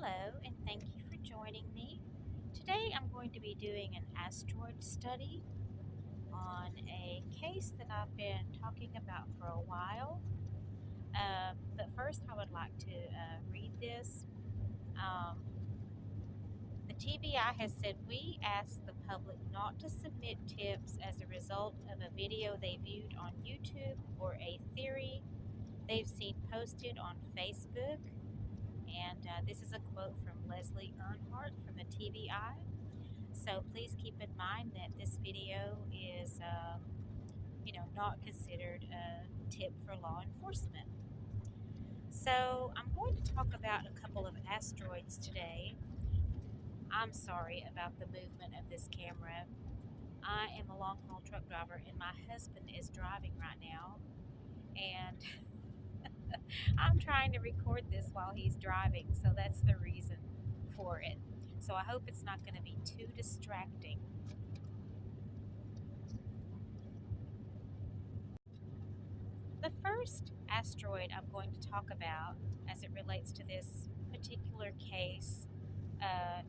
Hello, and thank you for joining me. Today I'm going to be doing an asteroid study on a case that I've been talking about for a while. But first, I would like to read this. Um, the TBI has said we ask the public not to submit tips as a result of a video they viewed on YouTube or a theory they've seen posted on Facebook. And this is a quote from Leslie Earnhardt from the TBI. So please keep in mind that this video is, not considered a tip for law enforcement. So I'm going to talk about a couple of asteroids today. I'm sorry about the movement of this camera. I am a long-haul truck driver, and my husband is driving right now, and I'm trying to record this while he's driving, so that's the reason for it. So I hope it's not going to be too distracting. The first asteroid I'm going to talk about as it relates to this particular case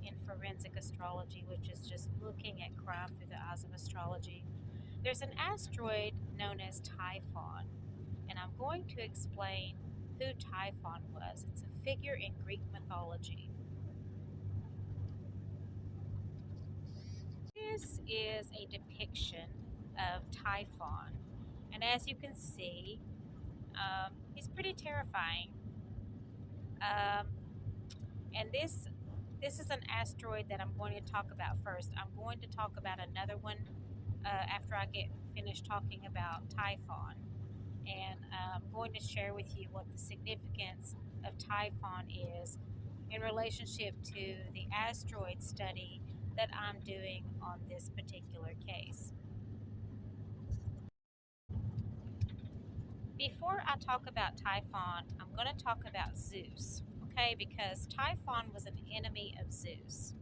in forensic astrology, which is just looking at crime through the eyes of astrology, there's an asteroid known as Typhon, and I'm going to explain who Typhon was. It's a figure in Greek mythology. This is a depiction of Typhon, and as you can see, he's pretty terrifying. And this is an asteroid that I'm going to talk about first. I'm going to talk about another one after I get finished talking about Typhon. And I'm going to share with you what the significance of Typhon is in relationship to the asteroid study that I'm doing on this particular case. Before I talk about Typhon, I'm going to talk about Zeus, okay? Because Typhon was an enemy of Zeus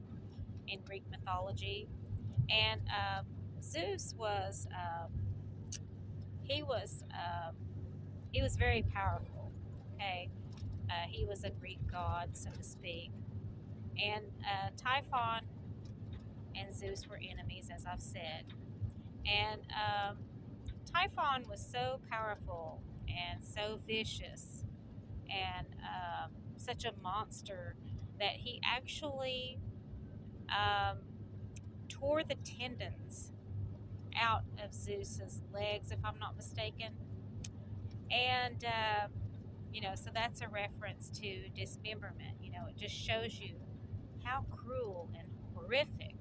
in Greek mythology, and Zeus was he was very powerful. Okay, he was a Greek god, so to speak, and Typhon and Zeus were enemies, as I've said. And Typhon was so powerful and so vicious and such a monster that he actually tore the tendons out of Zeus's legs, if I'm not mistaken. And, so that's a reference to dismemberment. It just shows you how cruel and horrific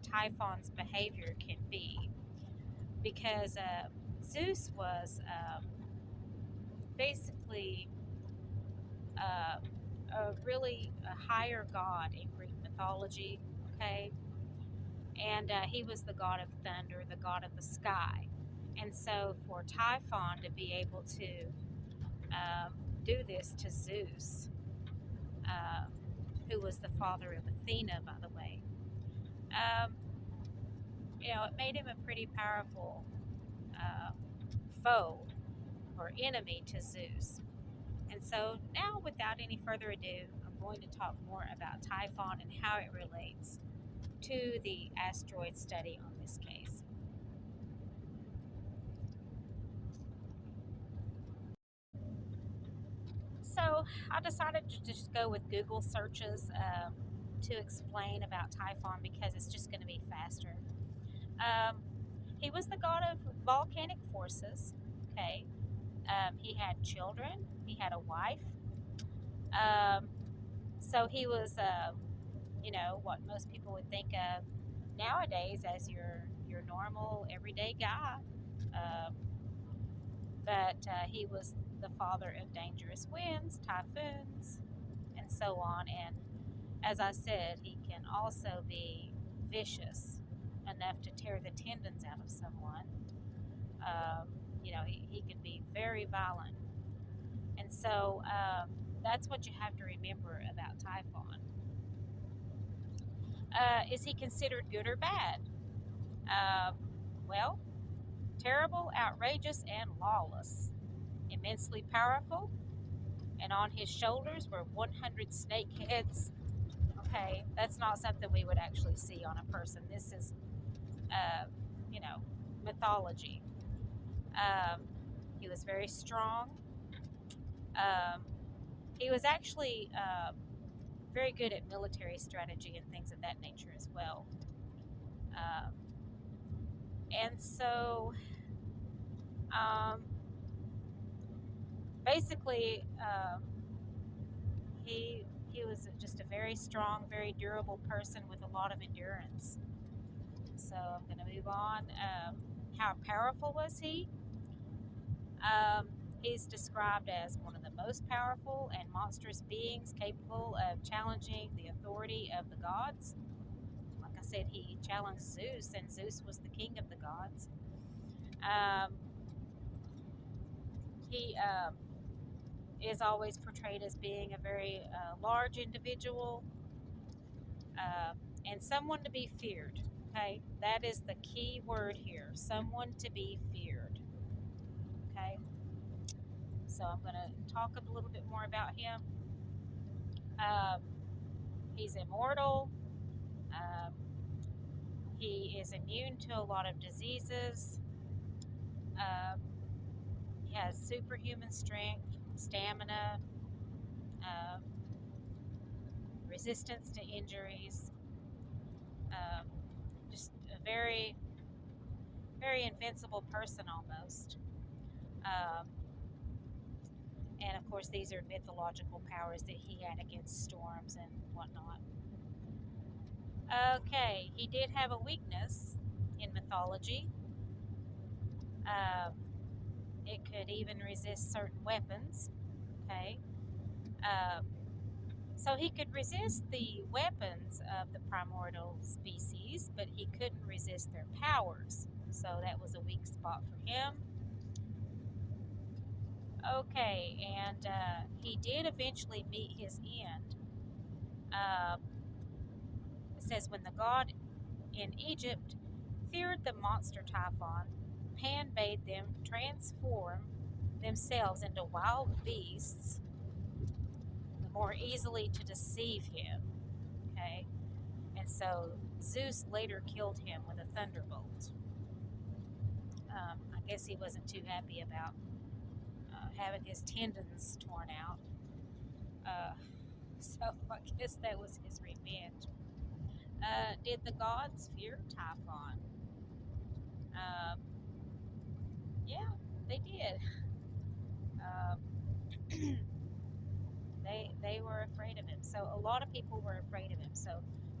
Typhon's behavior can be. Because Zeus was basically a higher god in Greek mythology, okay? And he was the god of thunder, the god of the sky. And so for Typhon to be able to do this to Zeus, who was the father of Athena, by the way, it made him a pretty powerful foe or enemy to Zeus. And so now, without any further ado, I'm going to talk more about Typhon and how it relates to the asteroid study on this case. So I decided to just go with Google searches to explain about Typhon because it's just going to be faster. He was the god of volcanic forces, okay? He had children, he had a wife. So he was, what most people would think of nowadays as your normal, everyday guy. But he was the father of dangerous winds, typhoons, and so on. And as I said, he can also be vicious enough to tear the tendons out of someone. He can be very violent. And so that's what you have to remember about Typhon. Is he considered good or bad? Well, terrible, outrageous, and lawless. Immensely powerful and on his shoulders were 100 snake heads. Okay, that's not something we would actually see on a person. This is, uh, you know, mythology. Um, he was very strong. Um, he was actually very good at military strategy and things of that nature as well. Um, and so, um, basically, he was just a very strong, very durable person with a lot of endurance. So I'm going to move on. How powerful was he? He's described as one of the most powerful and monstrous beings capable of challenging the authority of the gods. Like I said, he challenged Zeus, and Zeus was the king of the gods. Um, he is always portrayed as being a very large individual, uh, and someone to be feared. Okay, that is the key word here, someone to be feared. Okay, so I'm going to talk a little bit more about him. Um, he's immortal. Um, he is immune to a lot of diseases. Um, he has superhuman strength, stamina, um, resistance to injuries. Um, just a very, very invincible person almost. Um, and of course, these are mythological powers that he had against storms and whatnot. Okay, he did have a weakness in mythology. Um, it could even resist certain weapons. Okay, um, so he could resist the weapons of the primordial species, but he couldn't resist their powers. So that was a weak spot for him. Okay, and he did eventually meet his end. Um, it says, when the god in Egypt feared the monster Typhon, Pan bade them transform themselves into wild beasts the more easily to deceive him. Okay, and so Zeus later killed him with a thunderbolt. I guess he wasn't too happy about having his tendons torn out. Uh, so I guess that was his revenge. Did the gods fear Typhon? Um, yeah, they did. Um, they were afraid of him. So a lot of people were afraid of him. So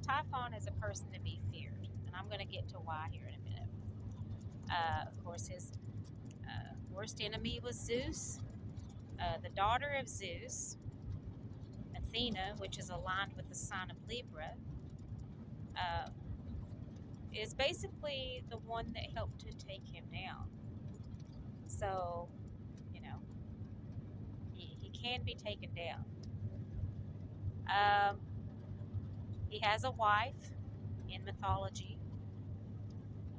Typhon is a person to be feared, and I'm going to get to why here in a minute. Of course, his worst enemy was Zeus, the daughter of Zeus, Athena, which is aligned with the sign of Libra, uh, is basically the one that helped to take him down. So, you know, he can be taken down. Um, he has a wife in mythology,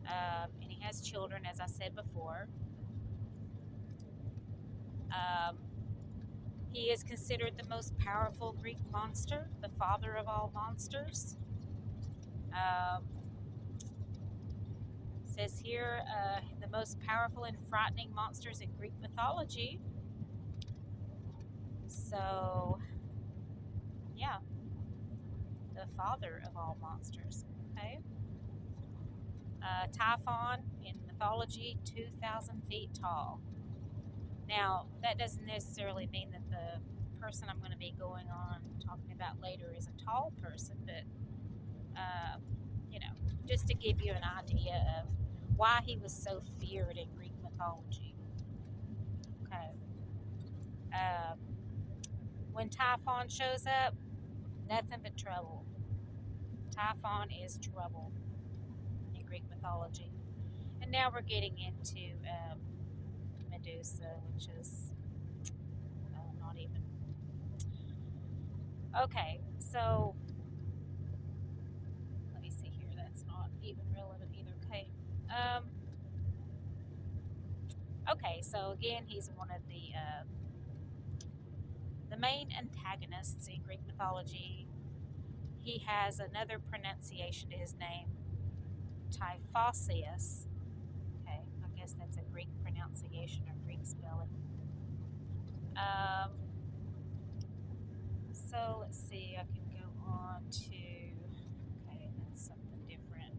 and he has children, as I said before. Um, he is considered the most powerful Greek monster, the father of all monsters. Um, says here, the most powerful and frightening monsters in Greek mythology. So, yeah, the father of all monsters. Okay. Typhon in mythology, 2,000 feet tall. Now, that doesn't necessarily mean that the person I'm going to be going on talking about later is a tall person, but, you know, just to give you an idea of why he was so feared in Greek mythology. Okay. Um, when Typhon shows up, nothing but trouble. Typhon is trouble in Greek mythology. And now we're getting into Medusa, which is not even. Okay, so let me see here. That's not even relevant either. Okay. Um, okay, so again, he's one of the main antagonists in Greek mythology. He has another pronunciation to his name, Typhosius. Okay, I guess that's a Greek pronunciation or Greek spelling. Um, so let's see, I can go on to, okay, that's something different.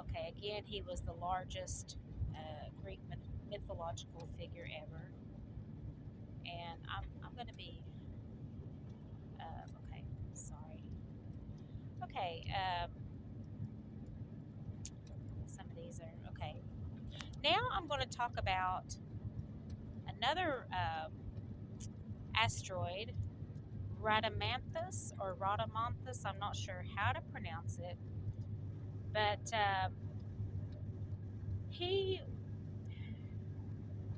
Okay, again, he was the largest Greek mythological figure ever. And I'm going to be, okay, sorry. Okay, some of these are, okay. Now I'm going to talk about another asteroid, Rhadamanthus. I'm not sure how to pronounce it, but he,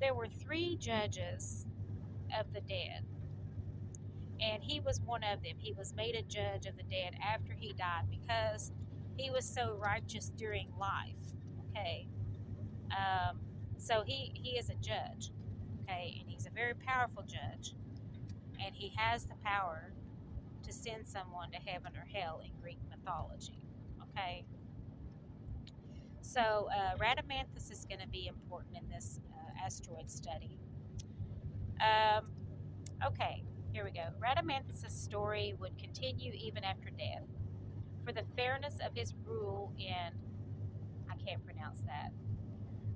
there were three judges of the dead, and he was one of them. He was made a judge of the dead after he died because he was so righteous during life. Okay, um, so he is a judge. Okay, and he's a very powerful judge, and he has the power to send someone to heaven or hell in Greek mythology. Okay, so Rhadamanthus is going to be important in this asteroid study. Um, okay, here we go. Rhadamanthus' story would continue even after death. For the fairness of his rule in, I can't pronounce that,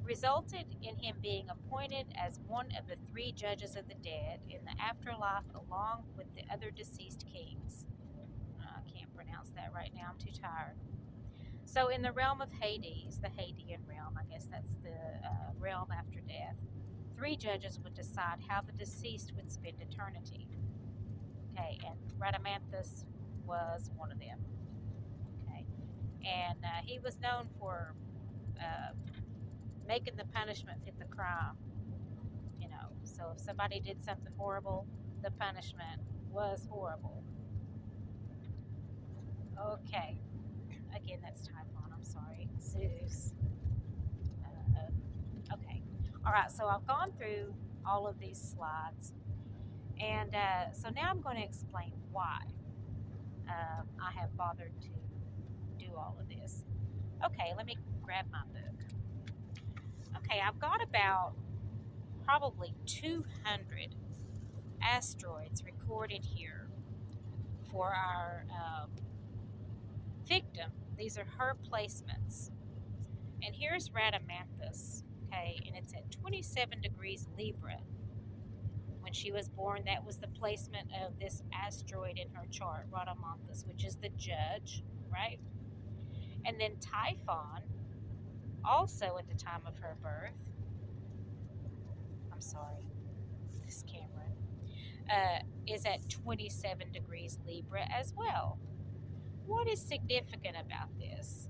resulted in him being appointed as one of the three judges of the dead in the afterlife along with the other deceased kings. I can't pronounce that right now, I'm too tired. So in the realm of Hades, the Hadean realm, I guess that's the realm after death, three judges would decide how the deceased would spend eternity. Okay, and Rhadamanthus was one of them. Okay, and he was known for uh, making the punishment fit the crime. You know, so if somebody did something horrible, the punishment was horrible. Okay, again, that's Typhon. I'm sorry, Zeus. Okay, all right. So I've gone through all of these slides, and so now I'm going to explain why I have bothered to do all of this. Okay, let me grab my book. Okay, I've got about probably 200 asteroids recorded here for our victim. These are her placements. And here's Rhadamanthus, okay, and it's at 27 degrees Libra. When she was born, that was the placement of this asteroid in her chart, Rhadamanthus, which is the judge, right? And then Typhon, also at the time of her birth, I'm sorry, this camera, is at 27 degrees Libra as well. What is significant about this?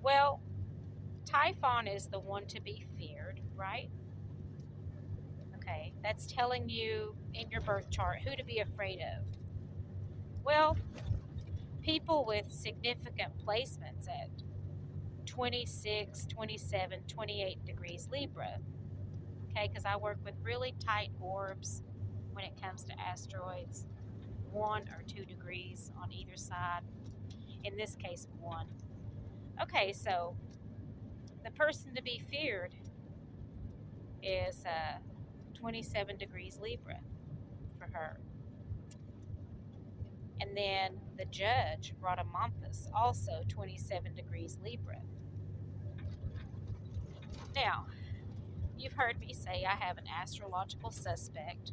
Well, Typhon is the one to be feared, right? Okay, that's telling you in your birth chart who to be afraid of. Well, people with significant placements at 26, 27, 28 degrees Libra. Okay, because I work with really tight orbs when it comes to asteroids, 1 or 2 degrees on either side. In this case, 1. Okay, so the person to be feared is 27 degrees Libra for her. And then the judge, Rhadamanthus, also 27 degrees Libra. Now, you've heard me say I have an astrological suspect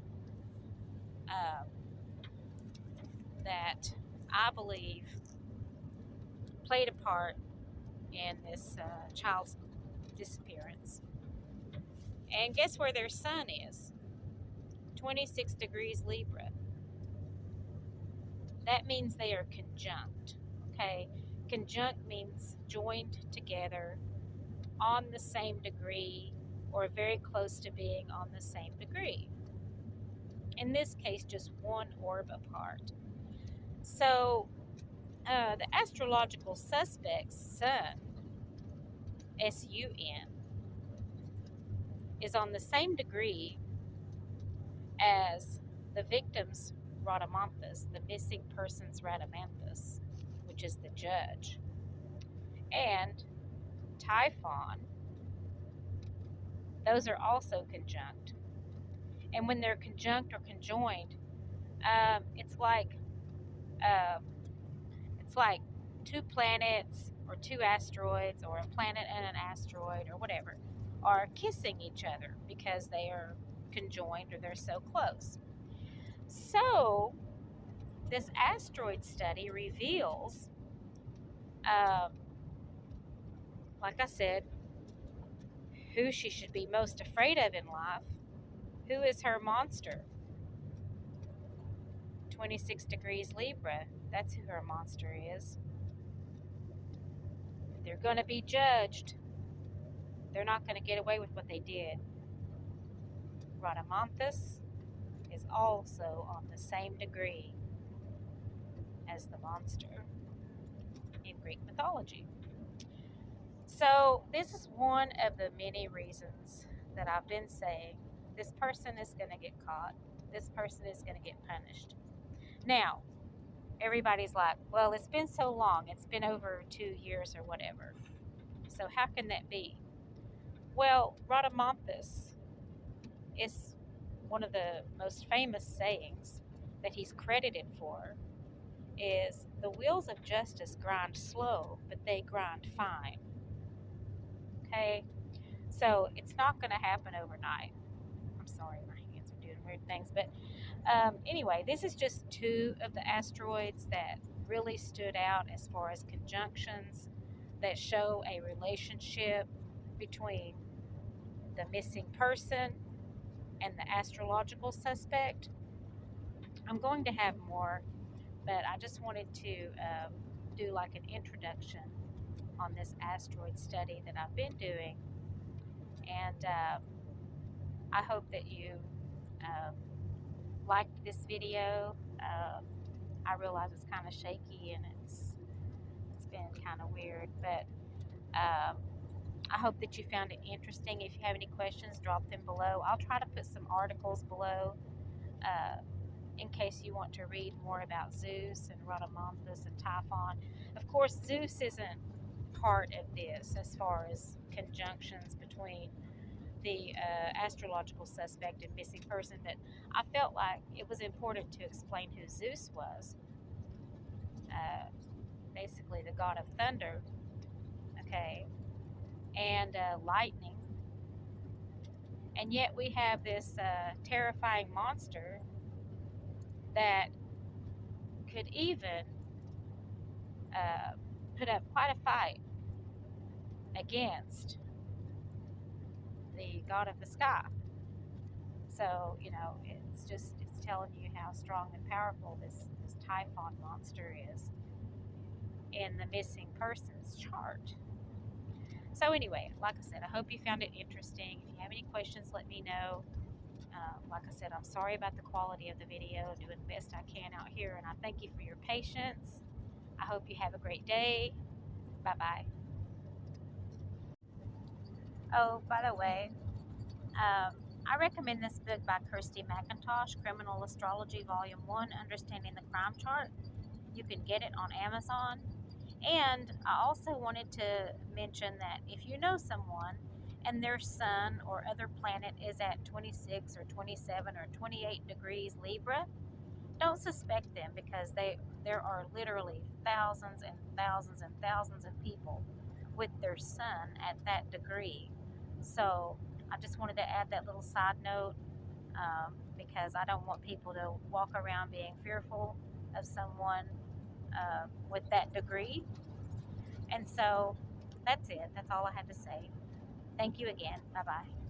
that I believe played a part in this child's disappearance. And guess where their sun is? 26 degrees Libra. That means they are conjunct. Okay? Conjunct means joined together on the same degree or very close to being on the same degree. In this case, just one orb apart. So, the astrological suspect's sun, SUN, is on the same degree as the victim's Rhadamanthus, the missing person's Rhadamanthus, which is the judge, and Typhon, those are also conjunct. And when they're conjunct or conjoined, it's like uh, it's like two planets or two asteroids or a planet and an asteroid or whatever are kissing each other because they are conjoined or they're so close. So this asteroid study reveals, um, like I said, who she should be most afraid of in life. Who is her monster? 26 degrees Libra. That's who her monster is. They're going to be judged. They're not going to get away with what they did. Rhadamanthus is also on the same degree as the monster in Greek mythology. So, this is one of the many reasons that I've been saying this person is going to get caught, this person is going to get punished. Now, everybody's like, well, it's been so long, it's been over 2 years or whatever. So, how can that be? Well, Rhadamanthus is one of the most famous sayings that he's credited for is the wheels of justice grind slow, but they grind fine. Okay? So it's not going to happen overnight. I'm sorry, my hands are doing weird things. But anyway, this is just two of the asteroids that really stood out as far as conjunctions that show a relationship between the missing person and the astrological suspect. I'm going to have more, but I just wanted to do like an introduction on this asteroid study that I've been doing. And I hope that you um, liked this video. I realize it's kind of shaky and it's been kind of weird, but I hope that you found it interesting. If you have any questions, drop them below. I'll try to put some articles below uh, in case you want to read more about Zeus and Rhadamanthus and Typhon. Of course, Zeus isn't part of this as far as conjunctions between the astrological suspect and missing person, but I felt like it was important to explain who Zeus was. Basically, the god of thunder, okay, and lightning. And yet, we have this terrifying monster that could even put up quite a fight against the god of the sky. So, it's telling you how strong and powerful this Typhon monster is in the missing persons chart. So anyway, like I said, I hope you found it interesting. If you have any questions, let me know. Like I said, I'm sorry about the quality of the video. Doing the best I can out here, and I thank you for your patience. I hope you have a great day. Bye-bye. Oh, by the way, I recommend this book by Kirsty McIntosh, Criminal Astrology, Volume 1, Understanding the Crime Chart. You can get it on Amazon. And I also wanted to mention that if you know someone and their sun or other planet is at 26 or 27 or 28 degrees Libra, don't suspect them because there are literally thousands and thousands and thousands of people with their sun at that degree. So I just wanted to add that little side note because I don't want people to walk around being fearful of someone with that degree. And so that's it. That's all I have to say. Thank you again. Bye bye.